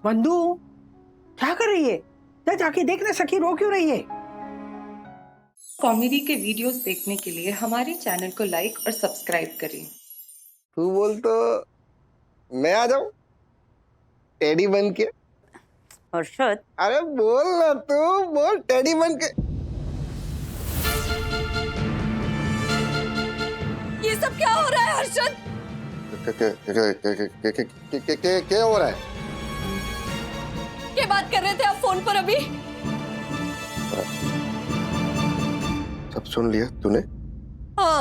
बंधु क्या कर रही है? जा जाके देखना, सखी रो क्यों रही है? कॉमेडी के वीडियोस देखने के लिए हमारे चैनल को लाइक और सब्सक्राइब करें। तू बोल तो मैं आ जाऊं टेडी बन के। हर्षद, अरे बोल ना, तू बोल टेडी बन के। ये सब क्या हो रहा है हर्षद? क्या हो रहा है? क्या बात कर रहे थे आप फोन पर अभी? सब सुन लिया तूने? हाँ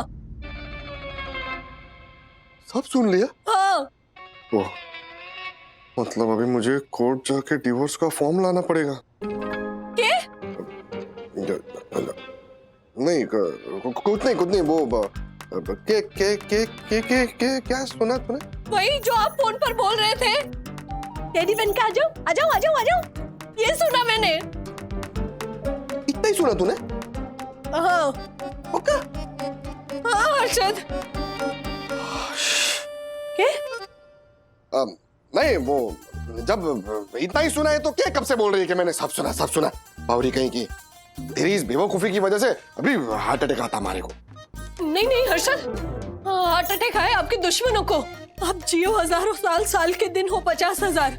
सब सुन लिया? हाँ। ओह, मतलब अभी मुझे कोर्ट जाके डिवोर्स का फॉर्म लाना पड़ेगा। क्या? नहीं कुछ नहीं वो क्या सुना तूने? वही जो आप फोन पर बोल रहे थे, टेडी बन के आ जाओ आ जाओ आ जाओ आ जाओ, ये सुना मैंने। इतना ही सुना तूने? हाँ पक्का? हाँ हर्षद। क्या? नहीं वो जब इतना ही सुना है तो क्या कब से बोल रही है कि मैंने सब सुना? बावरी कहीं की तेरी इस बेवकूफी की वजह से अभी हार्ट अटैक आता हमारे को। नहीं हर्षद, हार्ट अटैक आए आपके दुश्मनों को। आप जियो हजारों साल के दिन हो 50,000।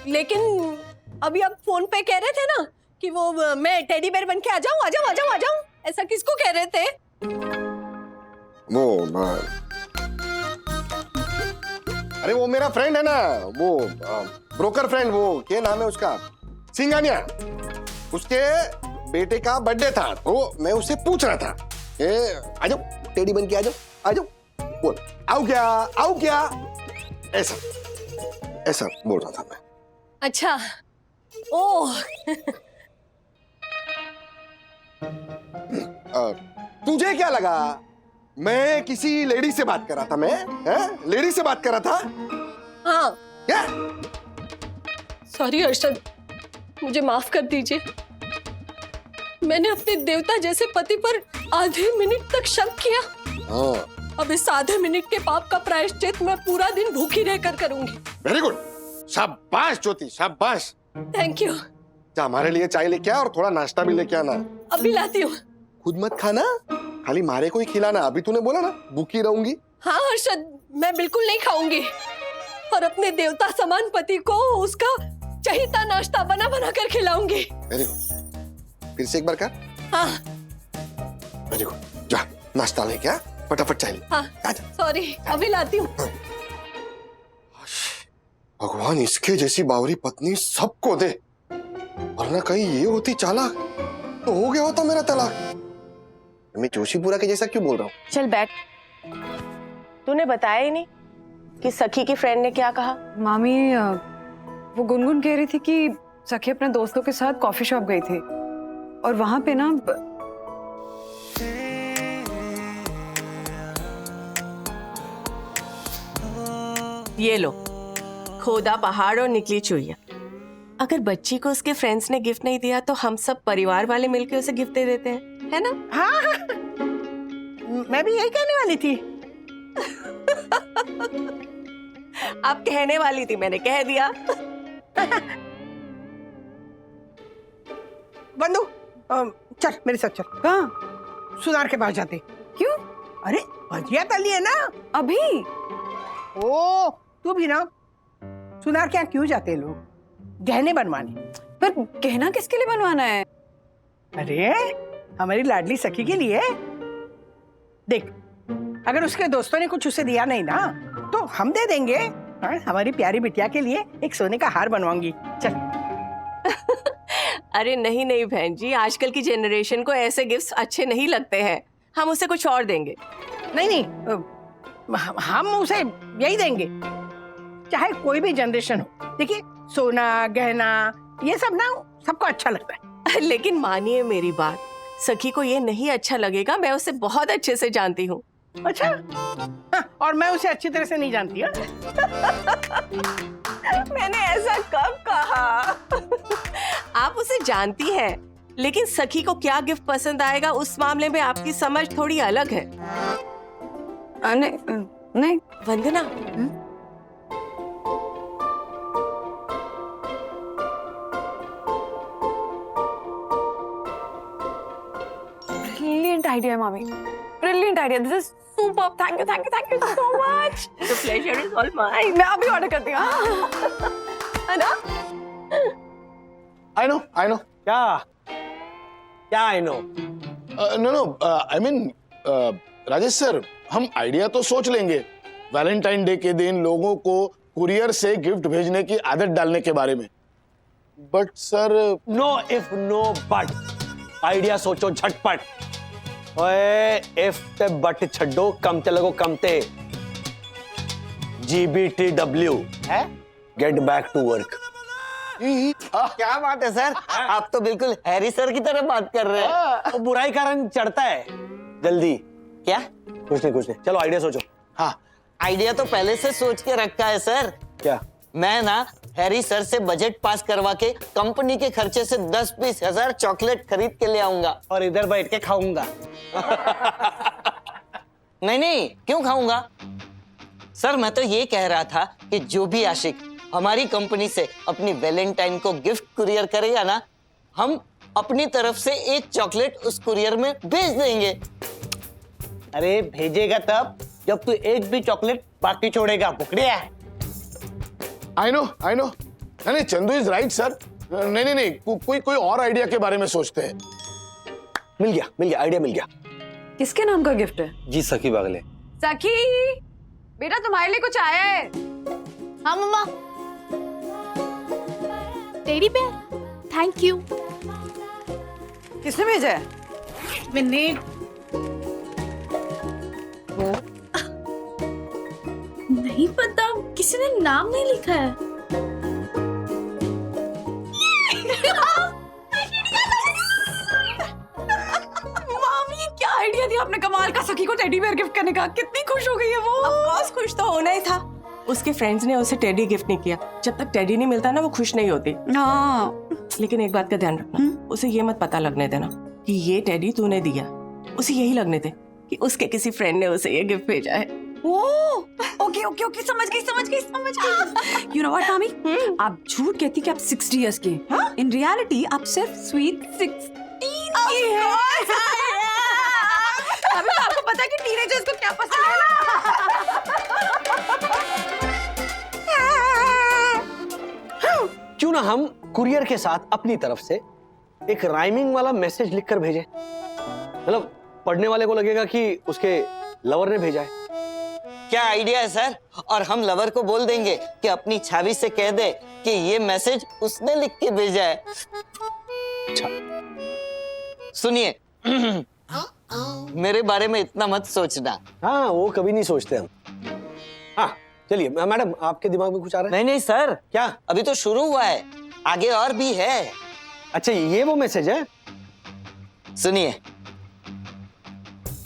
लेकिन अभी आप फोन पे कह रहे थे ना कि वो मैं टेडी बेयर बन के आ जाऊं, ऐसा किसको कह रहे थे? वो अरे वो मेरा फ्रेंड है ना, वो ब्रोकर फ्रेंड, वो क्या नाम है उसका, सिंगानिया। उसके बेटे का बर्थडे था तो मैं उससे पूछ रहा था आ जाओ टेडी बन के आ जाओ बोल आओ क्या ऐसा बोल रहा था मैं। अच्छा ओह तुझे क्या लगा मैं किसी लेडी से बात कर रहा था? लेडी से बात कर रहा था? हाँ क्या? सॉरी हर्षद, मुझे माफ कर दीजिए। मैंने अपने देवता जैसे पति पर आधे मिनट तक शक किया। हाँ। अब इस आधे मिनट के पाप का प्रायश्चित मैं पूरा दिन भूखी रहकर करूंगी। वेरी गुड, शाबाश ज्योति, शाबाश। Thank you. जा हमारे लिए चाय लेके आ और थोड़ा नाश्ता भी लेके आना। अभी लाती हूँ। खुद मत खाना, खाली मारे को ही खिलाना। अभी तूने बोला ना भूखी रहूंगी। हाँ हर्षद, मैं बिल्कुल नहीं खाऊंगी और अपने देवता समान पति को उसका चहीता नाश्ता बना कर खिलाऊंगी। वेरी गुड, फिर से एक बार कर। हाँ वेरी गुड, जा नाश्ता लेके आ, फटाफट चाय ले। हाँ सॉरी, अभी लाती हूँ। भगवान इसके जैसी बावरी पत्नी सबको दे, वरना कहीं ये होती चालाक तो हो गया होता मेरा तलाक। मैं जोशीपुरा के जैसा क्यों बोल रहा हूँ? चल बैठ। तूने बताया ही नहीं कि सखी की फ्रेंड ने क्या कहा? मामी वो गुनगुन कह रही थी कि सखी अपने दोस्तों के साथ कॉफी शॉप गई थी और वहां पे ना ये लो, खोदा पहाड़ और निकली चुईया। अगर बच्ची को उसके फ्रेंड्स ने गिफ्ट नहीं दिया तो हम सब परिवार वाले मिलकर उसे गिफ्ट दे देते हैं, है ना? हाँ मैं भी यही कहने वाली थी। आप कहने वाली थी, मैंने कह दिया। बंधु चल मेरे साथ चल। कहाँ? सुनार के पास जाते। क्यों? अरे भजिया तली है ना अभी? ओ तू भी ना, सुनार के यहाँ क्यों जाते लोग? गहने बनवाने। पर गहना किसके लिए बनवाना है? अरे हमारी लाडली सखी के लिए। देख, अगर उसके दोस्तों ने कुछ उसे दिया नहीं ना तो हम दे देंगे। हाँ, हमारी प्यारी बिटिया के लिए एक सोने का हार बनवाऊंगी। चल। अरे नहीं बहन जी, आजकल की जनरेशन को ऐसे गिफ्ट्स अच्छे नहीं लगते हैं। हम उसे कुछ और देंगे। नहीं हम उसे यही देंगे, चाहे कोई भी जनरेशन हो। देखिए सोना गहना ये सब ना सबको अच्छा लगता है। लेकिन मानिए मेरी बात, सखी को ये नहीं अच्छा लगेगा। मैं उसे बहुत अच्छे से जानती हूँ। अच्छा हाँ, और मैं उसे अच्छी तरह से नहीं जानती। मैंने ऐसा कब कहा? आप उसे जानती हैं, लेकिन सखी को क्या गिफ्ट पसंद आएगा उस मामले में आपकी समझ थोड़ी अलग है। नहीं वंदना, आइडिया है मामी, brilliant idea, this is super, thank you so much. The pleasure is all mine. मैं अभी ऑर्डर करती हूँ, है ना? आई नो क्या I know? No I mean Rajesh sir, हम आइडिया तो सोच लेंगे वैलेंटाइन डे के दिन लोगों को कुरियर से गिफ्ट भेजने की आदत डालने के बारे में, but sir no if no but, idea सोचो झटपट। ओए इफ ते बट छड्डो, कमते लगो कमते। GBTW है, गेट बैक टू वर्क। क्या बात है सर, आप तो बिल्कुल हैरी सर की तरह बात कर रहे हैं। तो बुराई का रंग चढ़ता है। जल्दी। क्या कुछ नहीं, चलो आइडिया सोचो। हाँ, आइडिया तो पहले से सोच के रखा है सर। क्या? मैं ना हैरी सर से बजट पास करवा के कंपनी के खर्चे से 10-20 हजार चॉकलेट खरीद के ले आऊंगा और इधर बैठ के खाऊंगा। नहीं, क्यों खाऊंगा सर? मैं तो ये कह रहा था कि जो भी आशिक हमारी कंपनी से अपनी वैलेंटाइन को गिफ्ट कुरियर करेगा ना, हम अपनी तरफ से एक चॉकलेट उस कुरियर में भेज देंगे। अरे भेजेगा तब जब तू एक भी चॉकलेट बाकी छोड़ेगा, बुकड़िया। आई नो नहीं, चंदू इज राइट सर। नहीं, कोई और आइडिया के बारे में सोचते हैं। मिल गया, आइडिया मिल गया। किसके नाम का गिफ्ट है? जी सखी बागले। सखी, बेटा तुम्हारे लिए कुछ आया है। हाँ मम्मा, टेडी बेयर, थैंक यू। किसने भेजा है? मैंने नहीं पता, किसी ने नाम नहीं लिखा है। मामी क्या आइडिया दिया आपने कमाल का, सखी को टेडी बेयर गिफ्ट करने का। कितनी खुश हो गई है वो। Of course खुश तो होना ही था। उसके फ्रेंड्स ने उसे टेडी गिफ्ट नहीं किया। जब तक टेडी नहीं मिलता ना, वो खुश नहीं होती। हाँ, लेकिन एक बात का ध्यान रखना, उसे ये मत पता लगने देना कि ये टेडी तूने दिया। उसे यही लगने दे कि उसके किसी फ्रेंड ने उसे ये गिफ्ट भेजा है। ओके, समझ गई। You know what, मामी? आप झूठ कहती कि आप 60 इयर्स के, इन रियलिटी आप सिर्फ स्वीट 16 की हैं। अभी तो आपको पता है कि टीनेजर्स को क्या पसंद है ना। क्यों ना हम कुरियर के साथ अपनी तरफ से एक राइमिंग वाला मैसेज लिखकर भेजें, मतलब पढ़ने वाले को लगेगा कि उसके लवर ने भेजा है। क्या आइडिया है सर? और हम लवर को बोल देंगे कि अपनी छावी से कह दे कि ये मैसेज उसने लिख के भेजा है। अच्छा, सुनिए, मेरे बारे में इतना मत सोचना। हाँ वो कभी नहीं सोचते हम। हाँ चलिए मैडम, आपके दिमाग में कुछ आ रहा है? नहीं सर, क्या? अभी तो शुरू हुआ है, आगे और भी है। अच्छा ये वो मैसेज है? सुनिए,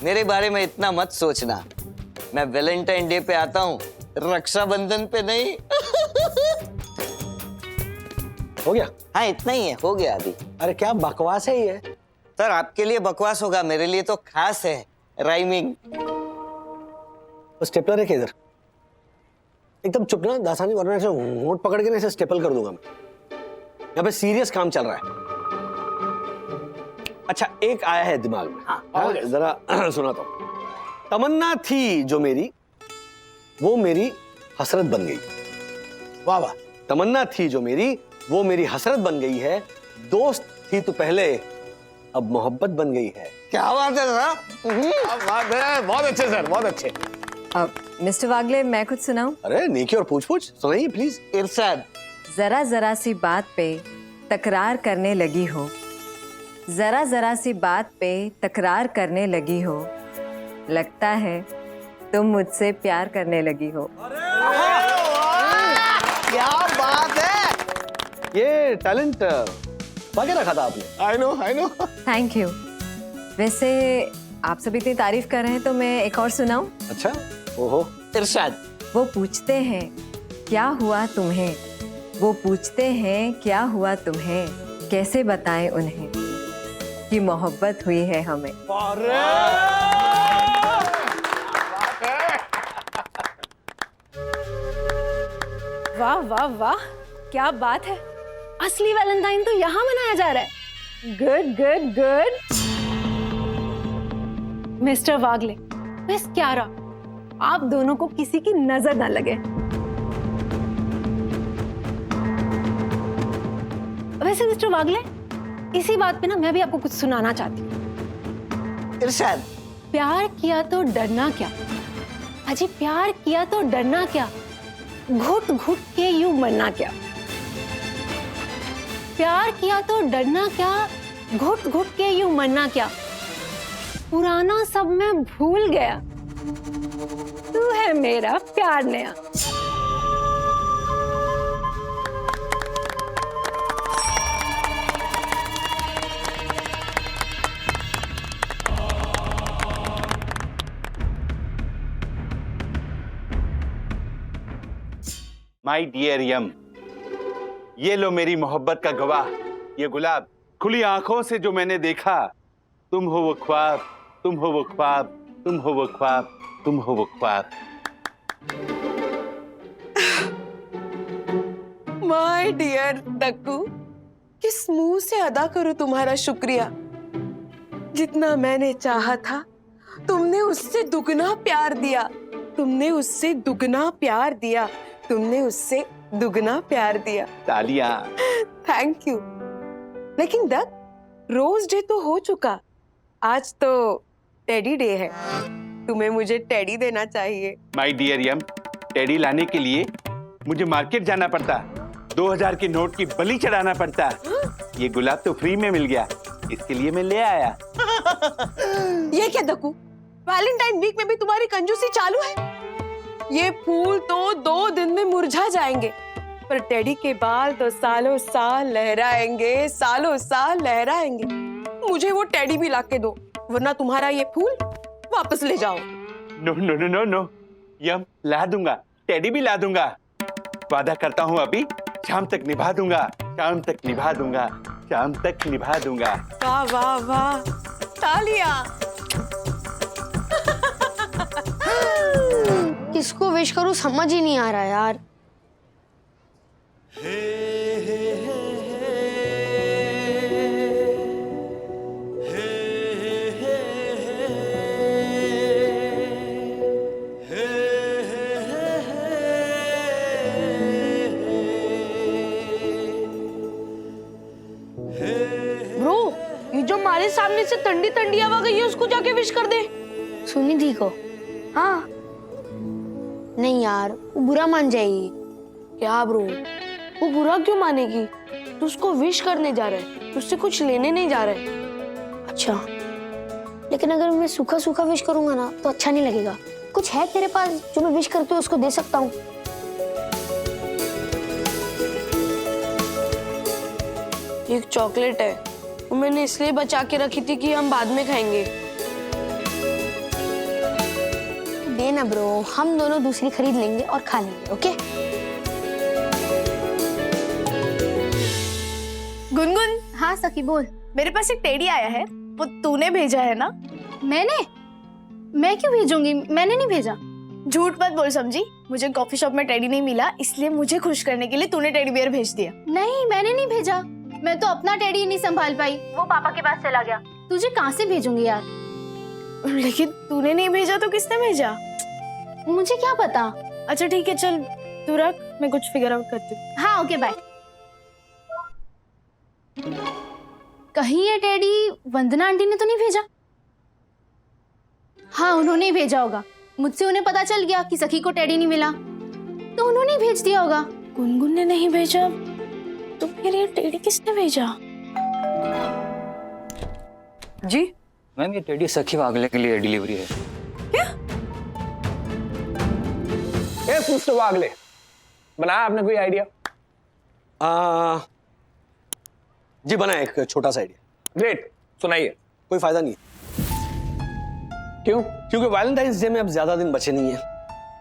मेरे बारे में इतना मत सोचना। मैं वैलेंटाइन डे पे आता हूँ, रक्षाबंधन पे नहीं। हो गया? हाँ इतना ही है, हो गया अभी। अरे क्या बकवास है ये? सर आपके लिए बकवास होगा, मेरे लिए तो खास है राइमिंग। स्टेपलर है किधर? एकदम चुप ना दासानी, वरना ऐसे होंठ पकड़ के ना ऐसे स्टेपल कर दूंगा मैं। यहाँ पे सीरियस काम चल रहा है। अच्छा एक आया है दिमाग में। हाँ, जरा सुनाता हूँ। तमन्ना थी जो मेरी, वो मेरी हसरत बन गई। वाह वाह। तमन्ना थी जो मेरी, वो मेरी हसरत बन गई है। दोस्त थी तो पहले, अब मोहब्बत बन गई है। क्या बात है सर? क्या बात है, बहुत अच्छे सर, बहुत अच्छे। मिस्टर वागले, मैं कुछ सुनाऊं? अरे नेकी और पूछ पूछ सुनाइए प्लीज। इरशाद। जरा जरा सी बात पे तकरार करने लगी हो, जरा जरा सी बात पे तकरार करने लगी हो, लगता है तुम मुझसे प्यार करने लगी हो। क्या बात है? ये टैलेंट बाकी रखा था आपने। I know. Thank you. वैसे आप सब इतनी तारीफ कर रहे हैं तो मैं एक और सुनाऊं? अच्छा, ओहो। इरशाद। वो पूछते हैं क्या हुआ तुम्हें, वो पूछते हैं क्या हुआ तुम्हें, कैसे बताएं उन्हें कि मोहब्बत हुई है हमें। वाह वाह वाह, क्या बात है। असली वैलेंटाइन तो यहाँ मनाया जा रहा है। Good good good. मिस्टर वागले, मिस क्यारा, आप दोनों को किसी की नजर ना लगे। वैसे मिस्टर वागले, इसी बात पे ना मैं भी आपको कुछ सुनाना चाहती हूँ। इरशाद। प्यार किया तो डरना क्या, अजी प्यार किया तो डरना क्या, घुट घुट के यूं मरना क्या। प्यार किया तो डरना क्या, घुट घुट के यूं मरना क्या। पुराना सब मैं भूल गया, तू है मेरा प्यार नया। माई डियर यम, ये लो मेरी मोहब्बत का गवाह, ये गुलाब। खुली आंखों से जो मैंने देखा, तुम हो वो ख्वाब, तुम हो वो ख्वाब, तुम हो वो ख्वाब, तुम हो वो ख्वाब। माय डियर दक्कू, किस मुंह से अदा करूं तुम्हारा शुक्रिया। जितना मैंने चाहा था, तुमने उससे दुगना प्यार दिया, तुमने उससे दुगना प्यार दिया, तुमने उससे दुगना प्यार दिया। तालियां। Thank you. लेकिन दक, रोज डे तो हो चुका, आज तो टेडी डे है। तुम्हें मुझे टेडी देना चाहिए। माई डियर यम, टेडी लाने के लिए मुझे मार्केट जाना पड़ता, 2000 के नोट की बलि चढ़ाना पड़ता। ये गुलाब तो फ्री में मिल गया, इसके लिए मैं ले आया। ये क्या दक्कू, वैलेंटाइन वीक में भी तुम्हारी कंजूसी चालू है। ये फूल तो 2 दिन में मुरझा जाएंगे, पर टेडी के बाल तो सालों साल लहराएंगे, सालों साल लहराएंगे। मुझे वो टेडी भी लाके दो, वरना तुम्हारा ये फूल वापस ले जाओ। No no no no no यम, ला दूंगा, टेडी भी ला दूंगा। वादा करता हूँ अभी शाम तक निभा दूंगा, शाम तक निभा दूंगा, शाम तक निभा दूंगा। वाह वाह वाह, तालियां। किसको विश करूं समझ ही नहीं आ रहा यार। ब्रो, ये जो हमारे सामने से ठंडी ठंडी हवा गई है उसको जाके विश कर दे। सुनी थी को? हाँ। नहीं यार, वो बुरा मान जाएगी। क्या ब्रो, वो बुरा क्यों मानेगी? तू उसको विश करने जा रहा है, उससे कुछ लेने नहीं जा रहा है। अच्छा, लेकिन अगर मैं सूखा सूखा विश करूंगा ना तो अच्छा नहीं लगेगा। कुछ है तेरे पास जो मैं विश करके उसको दे सकता हूँ? एक चॉकलेट है, वो मैंने इसलिए बचा के रखी थी कि हम बाद में खाएंगे। देना ब्रो, हम दोनों दूसरी खरीद लेंगे और खा लेंगे। ओके? गुनगुन, हाँ सखी बोल। मेरे पास एक टेडी आया है, वो तूने भेजा है ना? मैंने? मैं क्यों भेजूंगी? मैंने नहीं भेजा। झूठ मत बोल समझी, मुझे कॉफी शॉप में टेडी नहीं मिला, इसलिए मुझे खुश करने के लिए तूने टेडी बियर भेज दिया। नहीं, मैंने नहीं भेजा। मैं तो अपना टेडी नहीं संभाल पाई, वो पापा के पास चला गया। तुझे कहाँ से भेजूंगी यार? लेकिन तूने नहीं भेजा तो किसने भेजा? मुझे क्या पता। अच्छा ठीक है, चल तू रख, मैं कुछ फिगर आउट करती हूँ। हाँ ओके बाय। कहीं ये टेडी वंदना आंटी ने तो नहीं भेजा? हाँ उन्होंने ही भेजा होगा। मुझसे उन्हें पता चल गया कि सखी को टेडी नहीं मिला, तो उन्होंने ही भेज दिया होगा। गुनगुन ने नहीं भेजा तो फिर ये टेडी किसने भेजा? जी मैम, ये टेडी सखी वागले के लिए डिलीवरी है। क्या? मिस्टर वागले, बनाया आपने कोई आइडिया? जी बना एक छोटा सा आइडिया। ग्रेट, सुनाइए। कोई फायदा नहीं है। क्यों? क्योंकि वैलेंटाइंस डे में अब ज्यादा दिन बचे नहीं है,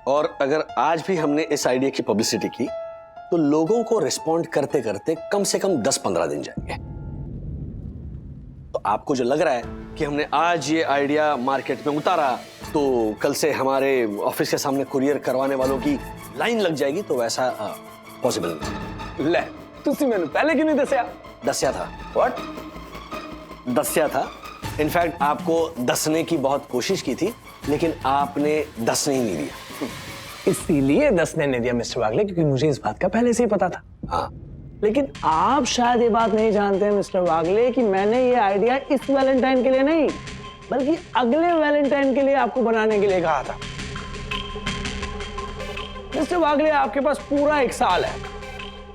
और अगर आज भी हमने इस आइडिया की पब्लिसिटी की तो लोगों को रिस्पॉन्ड करते करते कम से कम 10-15 दिन जाएंगे। तो आपको जो लग रहा है कि हमने आज ये आइडिया मार्केट में उतारा तो कल से हमारे ऑफिस के सामने कुरियर करवाने वालों की लाइन लग जाएगी, तो वैसा पॉसिबल नहीं। ले तुसी मैंने पहले क्यों नहीं दसिया? दसिया था। व्हाट? दसिया था इनफैक्ट आपको दसने की बहुत कोशिश की थी, लेकिन आपने दसने ही नहीं दिया। इसीलिए दसने नहीं दिया मिस्टर वागले, क्योंकि मुझे इस बात का पहले से ही पता था। हाँ, लेकिन आप शायद ये बात नहीं जानते हैं मिस्टर वागले कि मैंने ये आइडिया इस वैलेंटाइन के लिए नहीं, बल्कि अगले वैलेंटाइन के लिए आपको बनाने के लिए कहा था। मिस्टर वागले, आपके पास पूरा 1 साल है,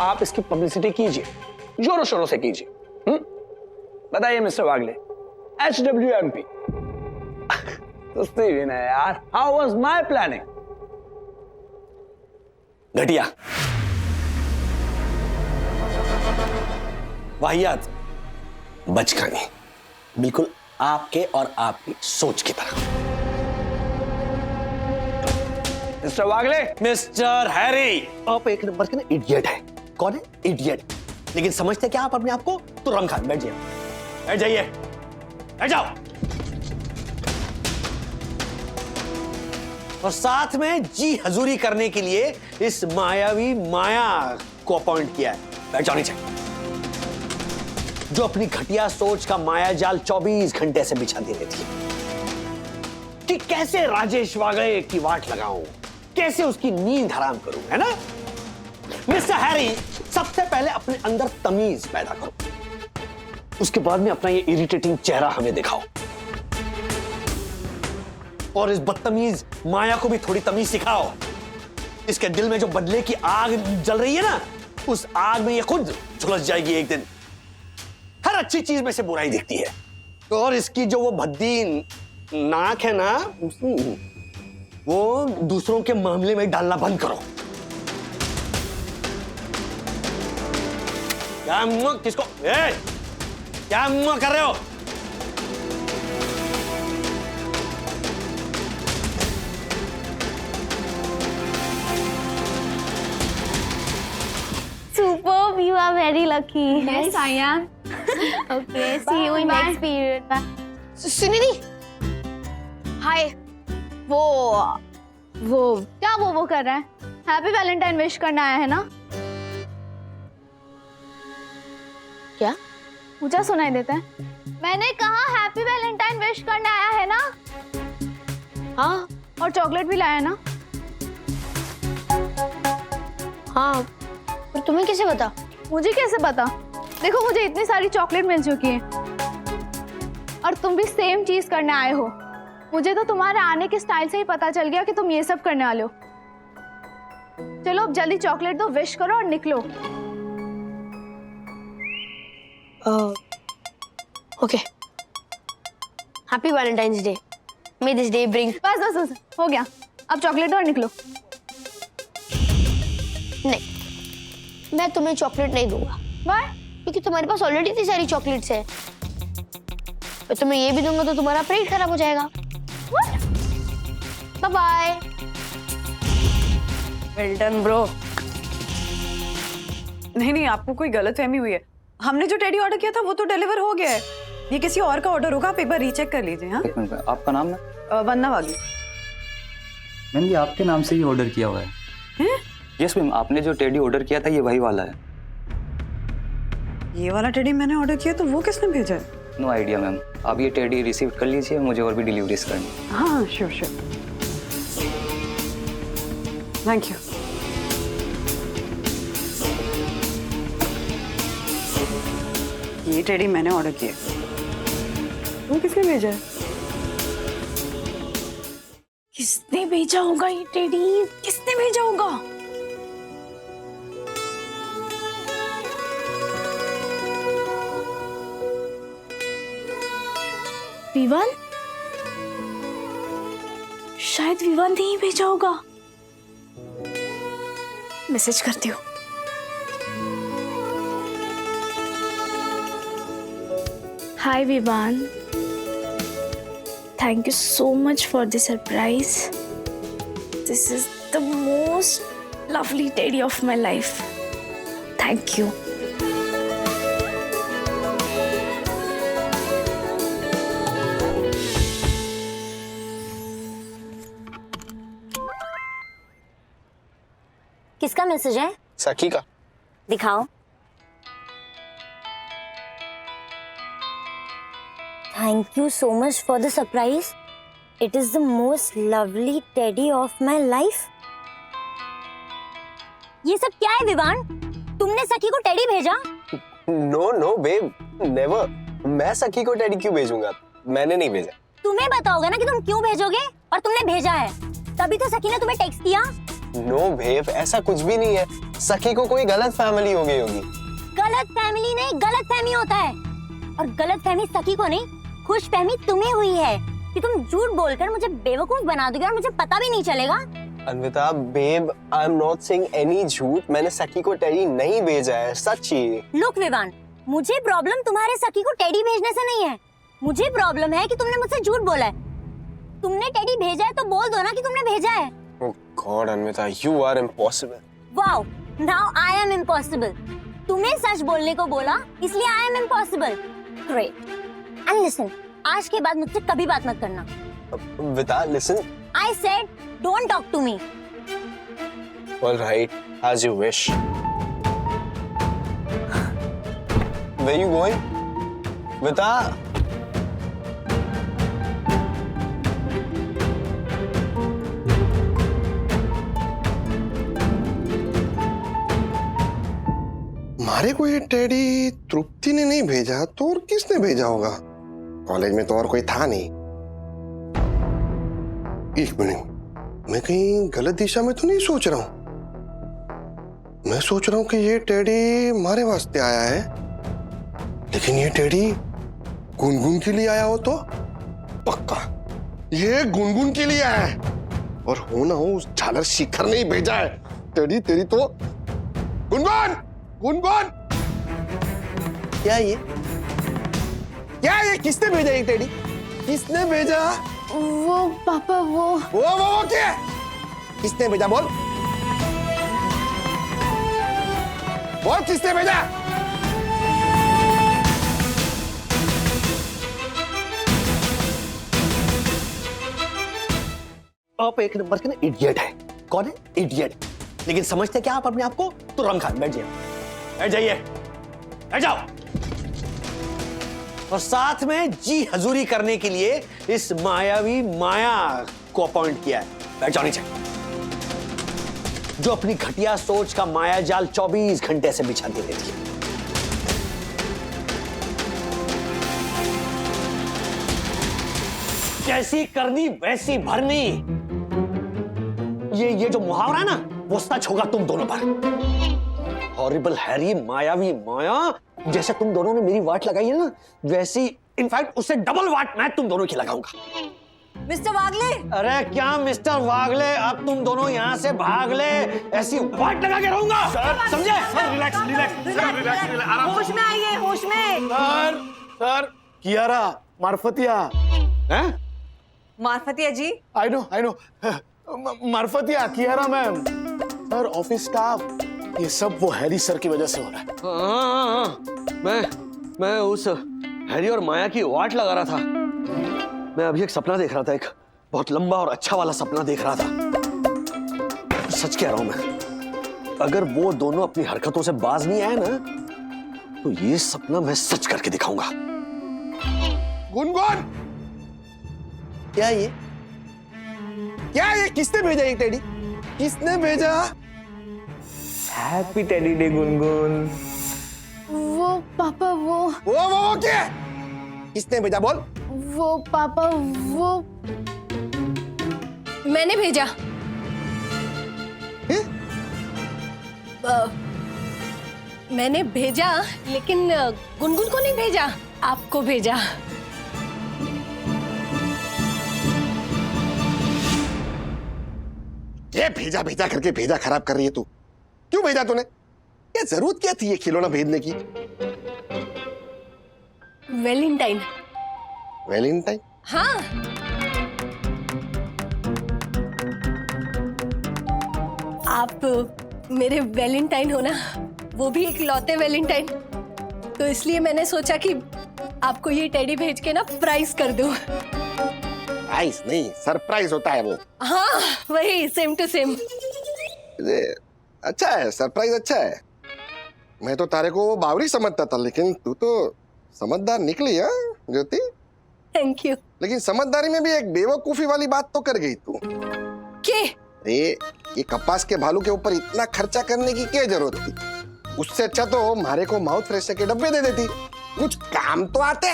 आप इसकी पब्लिसिटी कीजिए, जोरों शोरों से कीजिए। बताइए मिस्टर वागले, HWMP सुस्ती भी नहीं यार। How was my planning? घटिया, वाहियात, बचकानी, बिल्कुल आपके और आपकी सोच की तरह। मिस्टर वागले, मिस्टर हैरी, आप एक नंबर के ना इडियट है। कौन है? इडियट। लेकिन समझते क्या आप अपने आप को? तुर्रम खान, बैठ जाइए, बैठ जाइए, बैठ जाओ। और साथ में जी हजूरी करने के लिए इस मायावी माया को अपॉइंट किया है। बैठ जाओ नीचे, जो अपनी घटिया सोच का माया जाल 24 घंटे से बिछाती रहती है कि कैसे राजेश वागले की वाट लगाऊं, कैसे उसकी नींद हराम करूं, है ना? मिस्टर हैरी, सबसे पहले अपने अंदर तमीज पैदा करो, उसके बाद में अपना ये इरिटेटिंग चेहरा हमें दिखाओ, और इस बदतमीज माया को भी थोड़ी तमीज सिखाओ। इसके दिल में जो बदले की आग जल रही है ना, उस आग में ये खुद झुलस जाएगी एक दिन। हर अच्छी चीज में से बुराई दिखती है, और इसकी जो वो भद्दी नाक है ना, वो दूसरों के मामले में डालना बंद करो। क्या किसको क्या कर रहे हो? Superb, you are very lucky. Yes, I am. Okay, see you in next period. Sunidhi, हाय। वो क्या वो कर रहा है? हैप्पी वैलेंटाइन विश करना आया है ना? क्या? ऊंचा सुनाई देता है। मैंने कहा हैप्पी वैलेंटाइन विश करना आया है ना? हाँ और चॉकलेट भी लाया ना? हाँ, पर तुम्हें कैसे पता? मुझे कैसे पता? देखो, मुझे इतनी सारी चॉकलेट मिल चुकी है, और तुम भी सेम चीज करने आए हो। मुझे तो तुम्हारे आने के स्टाइल से ही पता चल गया कि तुम ये सब करने वाले हो। चलो अब जल्दी चॉकलेट दो, विश करो और निकलो। Okay, happy Valentine's day. May this day bring. बस बस बस, हो गया। अब चॉकलेट दो और निकलो। नहीं, मैं तुम्हें चॉकलेट नहीं दूंगा। बाय। क्योंकि तुम्हारे पास ऑलरेडी इतनी सारी चॉकलेट्स है। मैं तुम्हें ये भी दूंगा तो तुम्हारा पेट खराब हो जाएगा। Bye bye. Well done bro. नहीं, आपको कोई गलतफहमी हुई है। हमने जो टेडी ऑर्डर किया था वो तो डिलीवर हो गया है। ये किसी और का ऑर्डर होगा, आप एक बार रीचेक कर लीजिए। हाँ, एक मिनट, आपका नाम है? वंदना वागले। मैम, ये आपके नाम से ही ऑर्डर किया हुआ है। यस मैम, आपने जो टेडी ऑर्डर किया था ये वही वाला है। ये वाला टेडी मैंने ऑर्डर किया तो वो किसने भेजा है? नो आइडिया मैम, आप ये टेडी रिसीव कर लीजिए, मुझे और भी डिलीवरीज करनी है। हाँ, श्योर श्योर, थैंक यू। ये टेडी मैंने ऑर्डर किया, वो किसने भेजा है? किसने भेजा होगा ये टेडी? किसने भेजा होगा? विवान? शायद विवान ने ही भेजा होगा। मैसेज करती हूँ। Hi Vivan, thank you so much for the surprise. This is the most lovely day of my life. Thank you. किसका मैसेज है? सखी का। दिखाओ। Thank you so much for the surprise. It is the most lovely teddy of my life. ये सब क्या है विवान? तुमने सखी को टेडी भेजा? No no babe, never. मैं सखी को टेडी क्यों भेजूंगा? मैंने नहीं भेजा। तुम्हें पता होगा ना कि तुम क्यों भेजोगे, और तुमने भेजा है। तभी तो सखी ने तुम्हें टेक्स्ट किया। नो बेब, ऐसा कुछ भी नहीं है। सखी को कोई गलत फैमिली हो गई होगी। गलत फैमिली नहीं, गलत फहमी होता है। और गलत फहमी सखी को नहीं, खुश फहमी तुम्हें हुई है कि तुम झूठ बोलकर मुझे बेवकूफ बना दोगे और मुझे पता भी नहीं चलेगा। Anvita babe, I am not saying any झूठ। मैंने सखी को टेडी नहीं भेजा है, सच ही। लुक विवान, मुझे प्रॉब्लम तुम्हारे सखी को टेडी भेजने से नहीं है। मुझे प्रॉब्लम है कि तुमने मुझसे झूठ बोला है। तुमने टेडी भेजा है तो बोल दो ना कि तुमने भेजा है। Oh God, Anvita, you are impossible. Wow, now I am impossible. तुम्हें सच बोलने को बोला, इसलिए I am impossible. Great. And listen, आज के बाद मुझसे कभी बात मत करना। Vita, listen. I said, don't talk to me. All right, as you wish. Where you going? Vita. हमारे को ये टेडी तृप्ति ने नहीं भेजा तो और किसने भेजा होगा? कॉलेज में तो और कोई था नहीं। एक मिनट, मैं कहीं गलत दिशा में तो नहीं सोच रहा हूं? मैं सोच रहा हूं कि ये टेडी हमारे वास्ते आया है, लेकिन ये टेडी गुनगुन के लिए आया हो तो पक्का ये गुनगुन के लिए आया है। और हो ना हो उस झालर शिखर ने ही भेजा है टेडी। तेरी तो गुनगुन, गुनगुन, क्या ये किसने भेजा ये टेडी? किसने भेजा? वो पापा, वो क्या? किसने भेजा? बोल बोल, किसने भेजा? आप एक नंबर के ना इडियट है। कौन है? इडियट। लेकिन समझते क्या आप अपने आप को? तुरंत खान बैठ जाइए, बैठ जाइए, बैठ जाओ। और साथ में जी हजूरी करने के लिए इस मायावी माया को अपॉइंट किया है। बैठ जाओ नीचे, जो अपनी घटिया सोच का माया जाल 24 घंटे से बिछाती रहती है। जैसी करनी वैसी भरनी, ये जो मुहावरा है ना, वो सच होगा तुम दोनों पर। हॉरिबल हैरी, मायावी माया, जैसे तुम दोनों ने मेरी वाट लगाई है ना, वैसी इनफैक्ट उससे डबल वाट मैं तुम दोनों की लगाऊंगा। मिस्टर वागले। अरे क्या मिस्टर वागले, अब तुम दोनों यहाँ से भाग ले, ऐसी वाट लगा के रहूंगा। समझे? सर रिलैक्स, रिलैक्स, आराम से। होश में आइए, होश में। सर कियारा मार्फतिया हैं? Marfatia ji? I know Marfatia, Kiara ma'am, sir office staff, ये सब वो हैरी सर की वजह से हो रहा है। हाँ, मैं उस हैरी और माया की वाट लगा रहा था। मैं अभी एक सपना देख रहा था, एक बहुत लंबा और अच्छा वाला सपना देख रहा था। सच कह रहा हूं मैं, अगर वो दोनों अपनी हरकतों से बाज नहीं आए ना, तो ये सपना मैं सच करके दिखाऊंगा। गुनगुन, क्या ये किसने भेजा ये टेडी? किसने भेजा? Happy teddy day Gungun. वो पापा, वो क्या? किसने भेजा? बोल। वो पापा, मैंने भेजा। मैंने भेजा, लेकिन गुनगुन को नहीं भेजा, आपको भेजा। ये भेजा भेजा करके भेजा खराब कर रही है तू। क्यों भेजा तूने? क्या जरूरत क्या थी ये खिलौना भेजने की? वैलेंटाइन। वैलेंटाइन? हाँ, आप मेरे वैलेंटाइन हो ना, वो भी एक लौते वैलेंटाइन। तो इसलिए मैंने सोचा कि आपको ये टेडी भेज के ना प्राइस कर दूं। प्राइस नहीं, सरप्राइज होता है वो। हाँ, वही सेम टू सेम। अच्छा है, सरप्राइज अच्छा है। मैं तो तारे को बावरी समझता था, लेकिन तू तो समझदार निकली है ज्योति। Thank you. लेकिन समझदारी में भी एक बेवकूफी वाली बात तो कर गई तू। के? अरे ये कपास के भालू के ऊपर इतना खर्चा करने की क्या जरूरत थी? उससे अच्छा तो हमारे को माउथ फ्रेशनर के डब्बे दे देती, कुछ काम तो आते।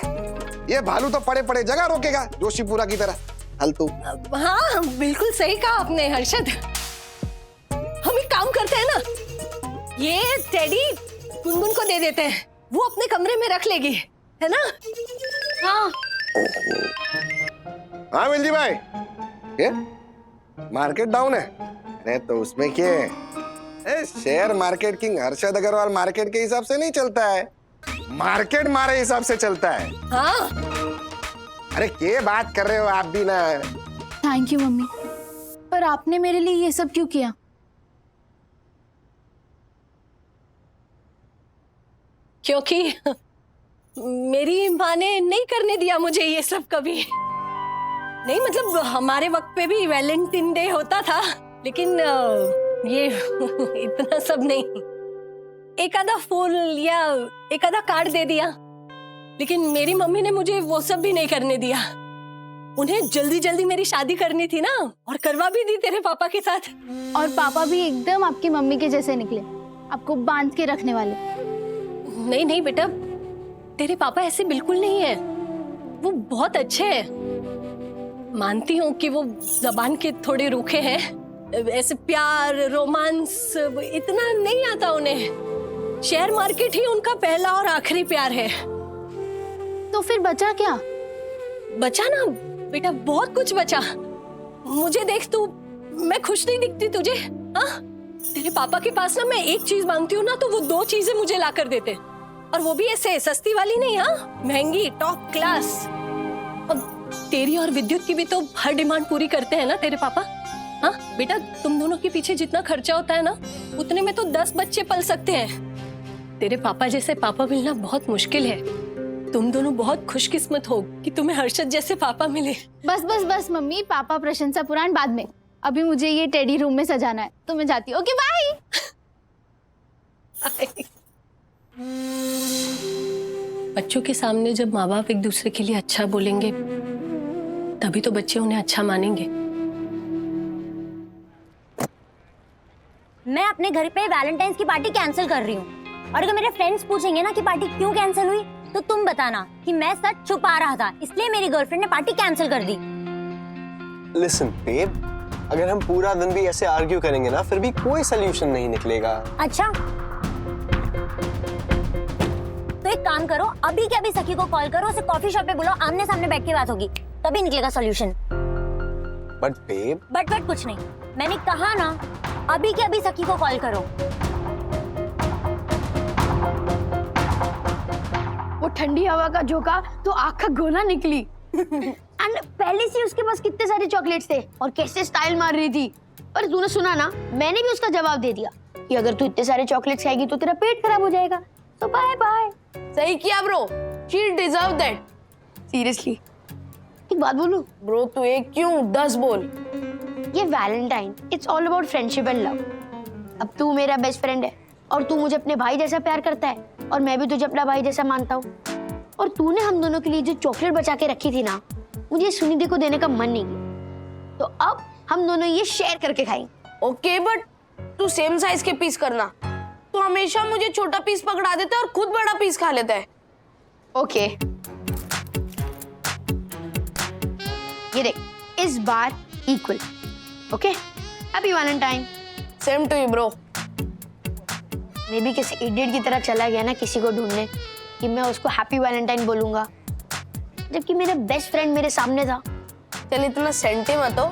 ये भालू तो पड़े पड़े जगह रोकेगा, जोशीपुरा की तरह। फालतू। हाँ बिल्कुल सही कहा आपने हर्षद। हम एक काम करते हैं ना, ये टेडी गुनगुन को दे देते हैं, वो अपने कमरे में रख लेगी, है ना? हाँ हाँ मिलजी भाई, ये मार्केट डाउन है। अरे तो उसमें क्या है? Share market king Harshad Agrawal market के हिसाब से नहीं चलता है, मार्केट मारे हिसाब से चलता है। हाँ। अरे क्या बात कर रहे हो आप भी ना। थैंक यू मम्मी, पर आपने मेरे लिए ये सब क्यों किया? क्योंकि मेरी माँ ने नहीं करने दिया मुझे ये सब कभी। नहीं मतलब हमारे वक्त पे भी वैलेंटाइन डे होता था, लेकिन ये इतना सब नहीं। एक आधा फूल या एक आधा कार्ड दे दिया, लेकिन मेरी मम्मी ने मुझे वो सब भी नहीं करने दिया। उन्हें जल्दी जल्दी मेरी शादी करनी थी ना, और करवा भी दी तेरे पापा के साथ। और पापा भी एकदम आपकी मम्मी के जैसे निकले, आपको बांध के रखने वाले। नहीं नहीं बेटा, तेरे पापा ऐसे बिल्कुल नहीं है, वो बहुत अच्छे हैं। मानती हूँ कि वो जबान के थोड़े रूखे हैं, ऐसे प्यार रोमांस इतना नहीं आता उन्हें। शेयर मार्केट ही उनका पहला और आखिरी प्यार है। तो फिर बचा क्या? बचा ना बेटा, बहुत कुछ बचा। मुझे देख तू, मैं खुश नहीं दिखती तुझे? हाँ, तेरे पापा के पास ना मैं एक चीज मांगती हूँ ना तो वो 2 चीजें मुझे ला कर देते, और वो भी ऐसे सस्ती वाली नहीं, हाँ महंगी टॉप क्लास। अब तेरी और विद्युत की भी तो हर डिमांड पूरी करते हैं ना तेरे पापा। हाँ बेटा, तुम दोनों के पीछे जितना खर्चा होता है ना, उतने में तो 10 बच्चे पल सकते हैं। तेरे पापा जैसे पापा मिलना बहुत मुश्किल है। तुम दोनों बहुत खुशकिस्मत हो कि तुम्हें हर्षद जैसे पापा मिले। बस बस बस मम्मी, पापा प्रशंसा पुराण बाद में, अभी मुझे ये टेडी रूम में सजाना है, तो मैं जाती हूँ। Okay bye. बच्चों के सामने जब माँ बाप एक दूसरे के लिए अच्छा बोलेंगे, तभी तो बच्चे उन्हें अच्छा मानेंगे। मैं अपने घर पे वैलेंटाइंस की पार्टी कैंसिल कर रही हूँ, और अगर मेरे फ्रेंड्स पूछेंगे ना कि पार्टी क्यों कैंसिल हुई, तो तुम बताना कि मैं सच छुपा रहा था, इसलिए मेरी गर्लफ्रेंड ने पार्टी कैंसिल कर दी। लिसन बेब, अगर हम पूरा दिन भी ऐसे आर्ग्यू करेंगे ना, फिर भी कोई सोल्यूशन नहीं निकलेगा। अच्छा, तो एक काम करो, अभी के अभी सखी को कॉल करो, उसे कॉफी शॉप पे बुलाओ, आमने सामने बैठ के बात होगी, तभी निकलेगा सॉल्यूशन। बट बेब, बट कुछ नहीं, मैंने कहा ना, अभी के अभी सखी को कॉल करो। वो ठंडी हवा का झोंका तो आँख का गोला निकली। एंड पहले से उसके पास कितने सारे चॉकलेट्स थे और कैसे स्टाइल मार रही थी। पर तूने सुना ना, मैंने भी उसका जवाब दे दिया कि अगर तू इतने सारे चॉकलेट्स खाएगी तो तेरा पेट खराब हो जाएगा, तो बाय बाय। सही किया bro, she deserve that. Seriously एक बात बोलूं ब्रो, तू एक क्यों 10 बोल। ये Valentine it's all about friendship and love. अब तू मेरा बेस्ट फ्रेंड है और तू मुझे अपने भाई जैसा प्यार करता है, और मैं भी तुझे अपना भाई जैसा मानता हूँ। और तूने हम दोनों के लिए जो चॉकलेट बचा के रखी थी ना, मुझे सुनिधि को देने का मन नहीं किया, तो अब हम दोनों ये शेयर करके खाएंगे। ओके, बट तू सेम साइज के पीस करना। तू हमेशा मुझे छोटा पीस पकड़ा देता है और खुद बड़ा पीस खा लेता है। ओके, ये देख, इस बार equal. Okay, happy Valentine. Same to you bro. मैं भी किसी इडियट की तरह चला गया ना किसी को ढूंढने कि मैं उसको हैप्पी वैलेंटाइन बोलूंगा, जबकि मेरा बेस्ट फ्रेंड मेरे सामने था। चल इतना सेंटी मत हो,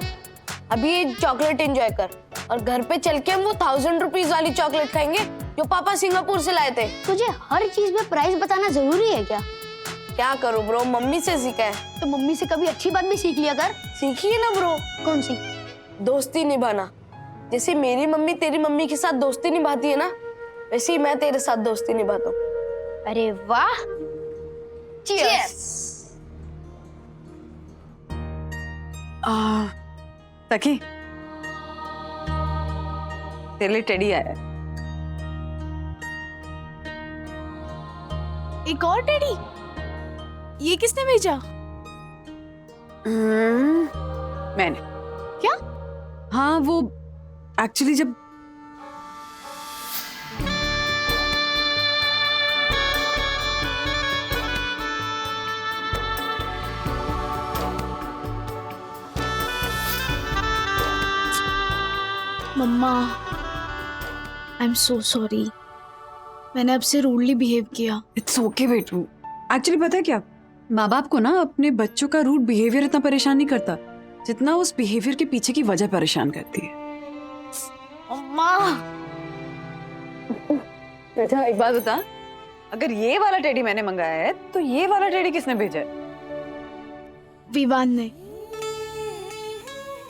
अभी ये चॉकलेट एंजॉय कर, और घर पे चल के हम वो 1000 रुपीज वाली चॉकलेट खाएंगे जो पापा सिंगापुर से लाए थे। तुझे हर चीज में प्राइस बताना जरूरी है क्या? क्या करूं ब्रो, मम्मी से सीखा है। तो मम्मी से कभी अच्छी बात भी सीख लिया कर। सीखी है ना ब्रो। कौन सी? दोस्ती निभाना। जैसे मेरी मम्मी तेरी मम्मी के साथ दोस्ती निभाती है ना, वैसे ही मैं तेरे साथ दोस्ती निभाता हूँ। अरे वाह, चीयर्स। सखी, तेरे लिए टेडी आया है। एक और टेडी? ये किसने भेजा? मैंने क्या? हाँ वो एक्चुअली जब मम्मा आई एम सो सॉरी, मैंने आपसे रूडली बिहेव किया। इट्स ओके बेटू। एक्चुअली पता है क्या, माँ बाप को ना अपने बच्चों का रूड बिहेवियर इतना परेशान नहीं करता जितना उस बिहेवियर के पीछे की वजह परेशान करती है। मम्मा अच्छा एक बात बता, अगर ये वाला टेडी मैंने मंगाया है तो ये वाला टेडी किसने भेजा है? विवान ने।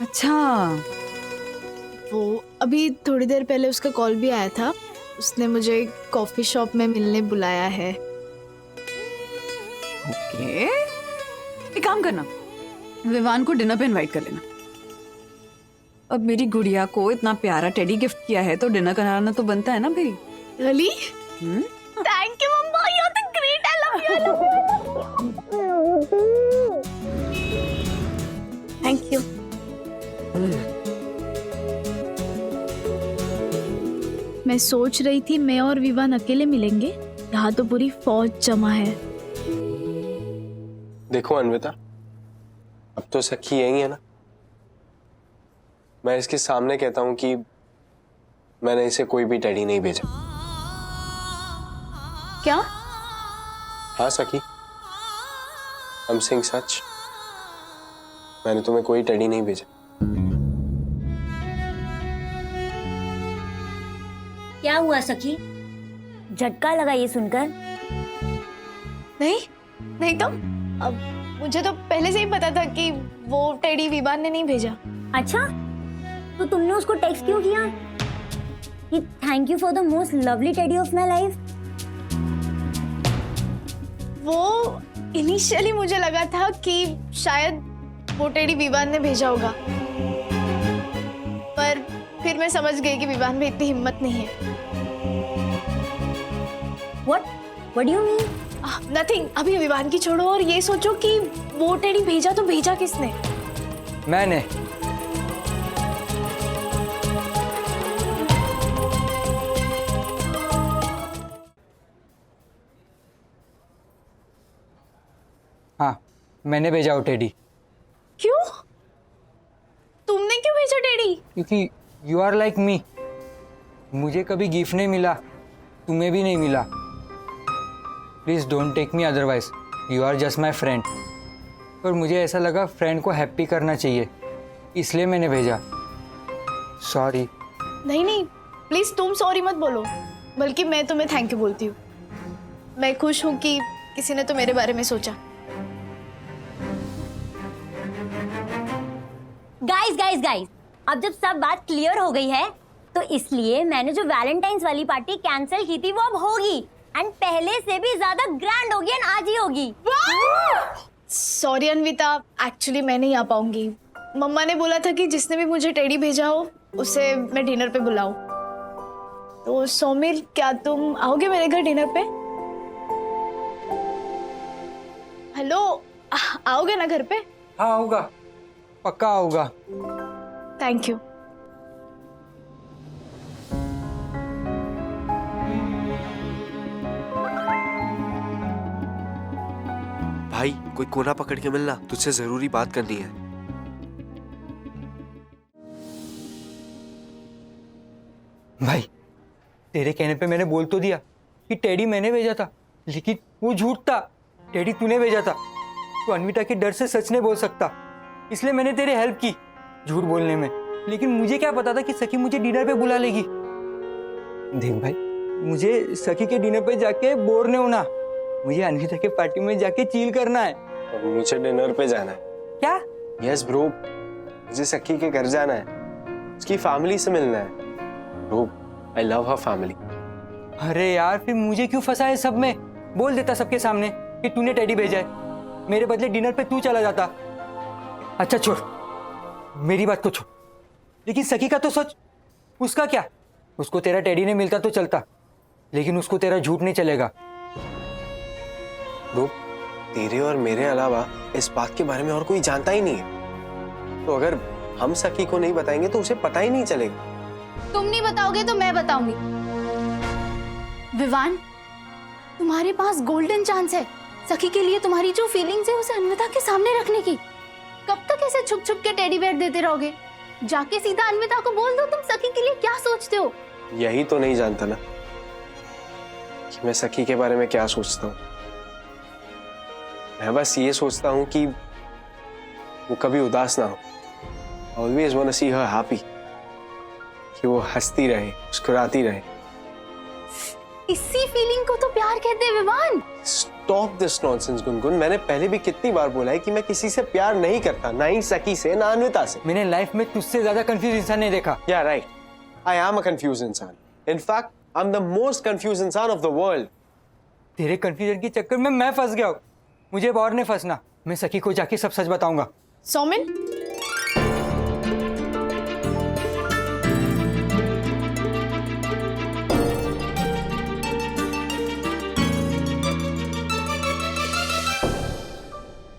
अच्छा वो अभी थोड़ी देर पहले उसका कॉल भी आया था, उसने मुझे कॉफी शॉप में मिलने बुलाया है। ओके, एक काम करना, विवान को डिनर पे इनवाइट कर लेना। अब मेरी गुड़िया को इतना प्यारा टेडी गिफ्ट किया है तो डिनर कराना तो बनता है ना भाई। Really? Thank you mamma, you are the great, I love you, I love you. Thank you. मैं सोच रही थी मैं और विवान अकेले मिलेंगे, यहाँ तो पूरी फौज जमा है। देखो अन्विता, अब तो सखी यही है ना, मैं इसके सामने कहता हूं कि मैंने इसे कोई भी टेडी नहीं भेजा। क्या? हाँ सखी, I'm saying सच, मैंने तुम्हें कोई टेडी नहीं भेजा। क्या हुआ सखी, झटका लगा ये सुनकर? नहीं तो अब मुझे तो पहले से ही पता था कि वो टेडी विवान ने नहीं भेजा। अच्छा, तो तुमने उसको टेक्स्ट क्यों किया कि thank you for the most lovely teddy of my life? वो इनिशियली मुझे लगा था कि शायद वो टेडी विवान ने भेजा होगा, पर फिर मैं समझ गई कि विवान में इतनी हिम्मत नहीं है। What do you mean? Nothing, अभी विवान की छोड़ो और ये सोचो कि वो टेडी भेजा तो भेजा किसने? मैंने। हाँ, मैंने भेजा वो टेडी। क्यों? तुमने क्यों भेजा टेडी? क्योंकि यू आर लाइक मी, मुझे कभी गिफ्ट नहीं मिला, तुम्हें भी नहीं मिला। Please don't take me otherwise, you are just my friend. पर मुझे ऐसा लगा फ्रेंड को हैप्पी करना चाहिए, इसलिए मैंने भेजा। सॉरी। नहीं, प्लीज तुम सॉरी मत बोलो, बल्कि मैं तुम्हें थैंक यू बोलती हूँ। मैं खुश हूँ कि किसी ने तो मेरे बारे में सोचा। गाइस, अब जब सब बात क्लियर हो गई है तो इसलिए मैंने जो वैलेंटाइंस वाली पार्टी कैंसिल की थी वो अब होगी, एंड पहले से भी ज्यादा ग्रैंड होगी, एंड आज ही होगी। सॉरी अन्विता, एक्चुअली मैं नहीं आ पाऊंगी। मम्मा ने बोला था कि जिसने भी मुझे टेडी भेजा हो उसे मैं डिनर पे बुलाऊं। तो सौमिल, क्या तुम आओगे मेरे घर डिनर पे? हेलो, आओगे ना घर पे? हाँ आऊँगा, पक्का आऊँगा। Thank you. भाई कोई कोना पकड़ के मिलना, तुझसे जरूरी बात करनी है। भाई तेरे कहने पे मैंने बोल तो दिया कि टेडी मैंने भेजा था, लेकिन वो झूठ था, टेडी तूने भेजा था। तो अन्विता के डर से सच नहीं बोल सकता, इसलिए मैंने तेरी हेल्प की झूठ बोलने में। लेकिन मुझे क्या पता था कि सखी मुझे डिनर पे बुला लेगी। देख भाई, मुझे सखी के डिनर पे जाके बोर नहीं होना, मुझे अन्विता के पार्टी में जाके चिल करना है। और मुझे डिनर पे जाना है। क्या? यस ब्रो, मुझे सखी के घर जाना है, उसकी फैमिली से मिलना है। Bro, I love her family. अरे यार, फिर मुझे क्यों फंसा है सब में? बोल देता सबके सामने कि तूने टेडी भेजा है, मेरे बदले डिनर पे तू चला जाता। अच्छा छोड़, मेरी बात को छोड़, लेकिन सखी का तो सोच। उसका क्या? उसको तेरा टेडी नहीं मिलता तो चलता, लेकिन उसको तेरा झूठ नहीं चलेगा। ब्रो, तेरे और मेरे अलावा इस बात के बारे में और कोई जानता ही नहीं है। तो अगर हम सखी को नहीं बताएंगे तो उसे पता ही नहीं चलेगा। तुम नहीं बताओगे तो मैं बताऊंगी। विवान, तुम्हारे पास गोल्डन चांस है सखी के लिए तुम्हारी जो फीलिंग्स है उसे अन्विता के सामने रखने की। कब तक ऐसे छुप छुप के टेडी बेयर देते रहोगे? जाके सीधा अन्विता को बोल दो तुम सखी के लिए क्या सोचते हो। यही तो नहीं जानता ना कि मैं सखी के बारे में क्या सोचता हूँ। मैं बस ये सोचता हूँ कि वो कभी उदास ना हो। Always want to see her happy, कि वो हंसती रहे, मुस्कुराती रहे। इसी फीलिंग को तो प्यार कहते हैं Vivaan. Stop this nonsense Gungun. मैंने पहले भी कितनी बार बोला है कि मैं किसी से प्यार नहीं करता, ना ही सखी से, ना अन्विता से। मैंने लाइफ में तुझसे ज्यादा कंफ्यूज इंसान नहीं देखा। Yeah, right. I am a confused इंसान। In fact, I'm the most confused इंसान of the world। तेरे कंफ्यूजन के चक्कर में मैं फंस गया हूँ। मुझे अब और नहीं फंसना। मैं सखी को जाके सब सच बताऊंगा। सौमिन,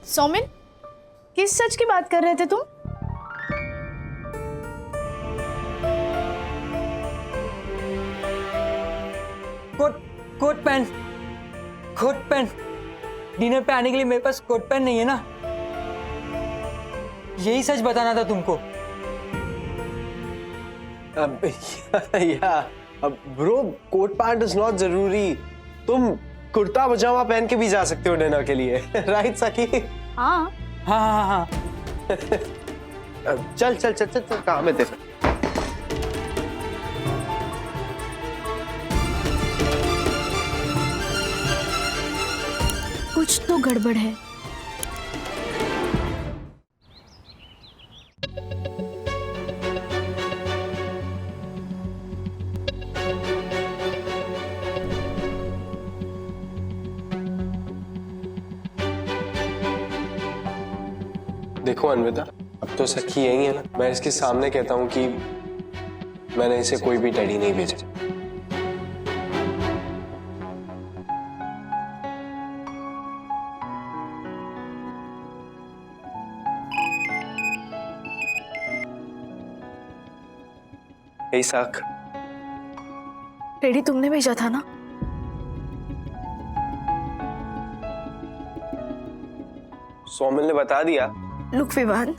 सौमिन, किस सच की बात कर रहे थे तुम? कोट पेन डिनर पे आने के लिए मेरे पास कोट पेन नहीं है ना। यही सच बताना था तुमको। Bro, coat pant is not जरूरी। तुम कुर्ता पजामा पहन के भी जा सकते हो डिनर के लिए। राइट सखी? हाँ हाँ हाँ। चल चल चल चल, चल काम है तेरा। कुछ तो गड़बड़ है। देखो अन्विता, अब तो सखी यही है ना। मैं इसके सामने कहता हूँ कि मैंने इसे कोई भी टेडी नहीं भेजा। साख, टेडी तुमने भेजा था ना? सौमिल ने बता दिया। लुक विवान,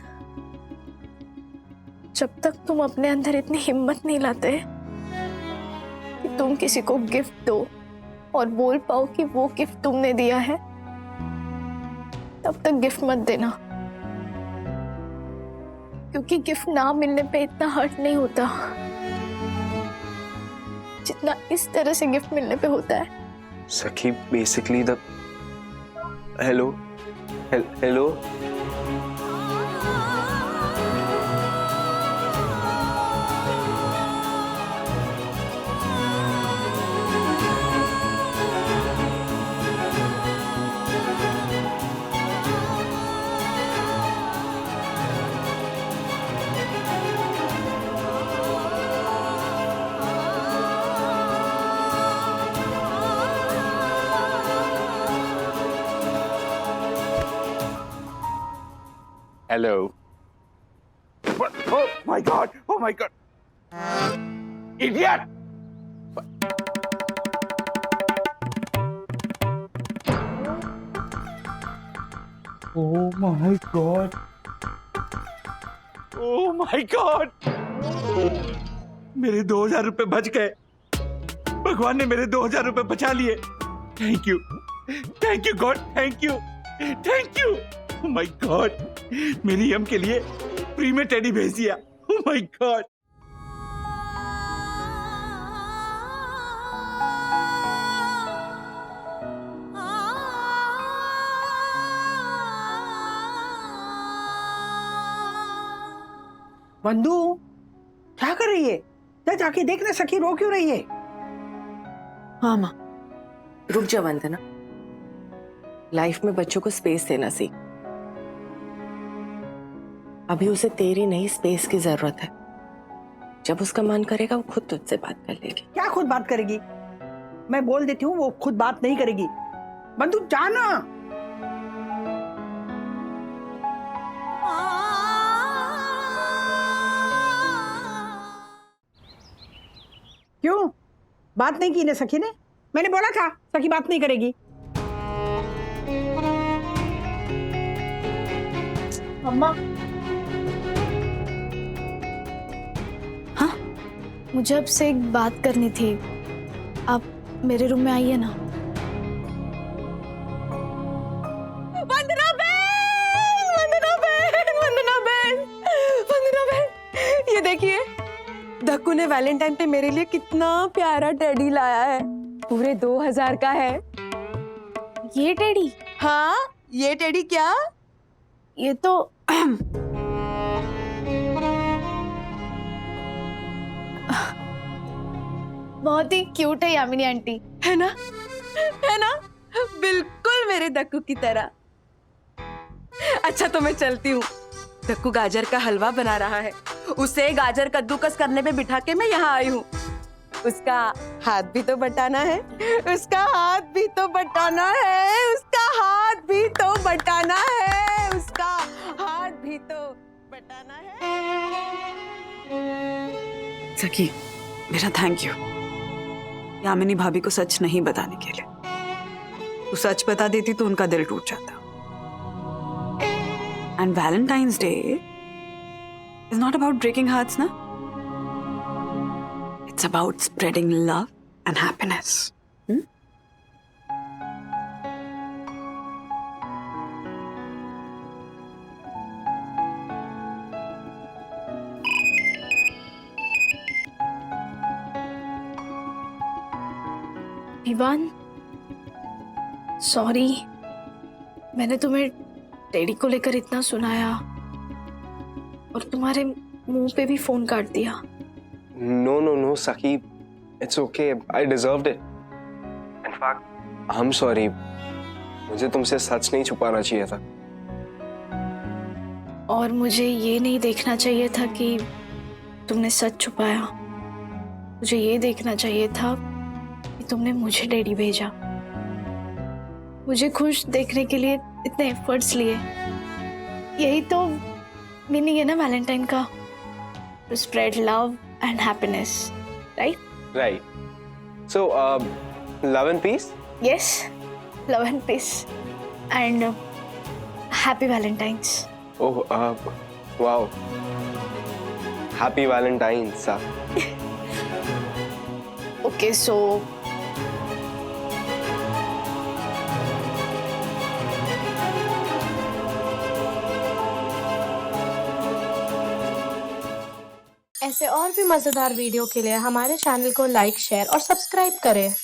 जब तक तुम अपने अंदर इतनी हिम्मत नहीं लाते कि तुम किसी को गिफ्ट दो और बोल पाओ कि वो गिफ्ट तुमने दिया है, तब तक गिफ्ट मत देना। क्योंकि गिफ्ट ना मिलने पे इतना हर्ट नहीं होता जितना इस तरह से गिफ्ट मिलने पे होता है। सखी, basically the hello hello Hello. What? Oh my God! Oh my God! Idiot! Oh my God! Oh my God! मेरे 2000 रुपए बच गए। भगवान ने मेरे 2000 रुपए बचा लिए। Thank you God, thank you. Oh my God! मेरी यम के लिए फ्री में टेडी भेज दिया। Oh my God! बंधु, क्या कर रही है? जाके देखने सखी रो क्यों रही है? हाँ माँ, रुक जा वंदना। लाइफ में बच्चों को स्पेस देना सीख। अभी उसे तेरी नहीं स्पेस की जरूरत है। जब उसका मन करेगा वो खुद तुझसे बात कर लेगी। क्या खुद बात करेगी? मैं बोल देती हूँ वो खुद बात नहीं करेगी। बंधु जाना। क्यों बात नहीं की ना सखी ने? मैंने बोला था सखी बात नहीं करेगी। मम्मा, हाँ, मुझे आपसे एक बात करनी थी। आप मेरे रूम में आइए ना। वंदना बहन, वंदना बहन, वंदना बहन, वंदना बहन, ये देखिए धक्कू ने वैलेंटाइन पे मेरे लिए कितना प्यारा टेडी लाया है। पूरे 2000 का है। ये टेडी? हाँ, ये टेडी क्या? ये तो बहुत ही क्यूट है यामिनी आंटी। है ना? है ना? बिल्कुल मेरे दक्कू की तरह। अच्छा तो मैं चलती हूँ। दक्कू गाजर का हलवा बना रहा है, उसे गाजर कद्दूकस करने पे बिठा के मैं यहाँ आई हूँ। उसका हाथ भी तो बटाना है, उसका हाथ भी तो बटाना है, उसका हाथ भी तो बटाना है, उसका हाथ भी तो बटाना है। सखी, मेरा थैंक यू यामिनी भाभी को सच नहीं बताने के लिए। तू सच बता देती तो उनका दिल टूट जाता। And Valentine's Day is not about breaking hearts ना, it's about spreading love and happiness. Vivaan, sorry, मैंने तुम्हें टेडी को लेकर इतना सुनाया और तुम्हारे मुंह पे भी फोन काट दिया। No, no, no, Saki. It's okay. I deserved it. In fact, I'm sorry. मुझे तुमसे सच नहीं छुपाना चाहिए था। और मुझे ये नहीं देखना चाहिए था कि तुमने सच छुपाया। मुझे ये देखना चाहिए था कि तुमने मुझे टेडी भेजा। मुझे खुश देखने के लिए इतने एफर्ट्स लिए। यही तो मीनिंग है ना वैलेंटाइन का, to spread love and happiness, right? Right. So, love and peace? Yes, love and peace, and happy Valentine's. Oh, wow. Happy Valentine's. Okay, so ऐसे और भी मजेदार वीडियो के लिए हमारे चैनल को लाइक, शेयर और सब्सक्राइब करें।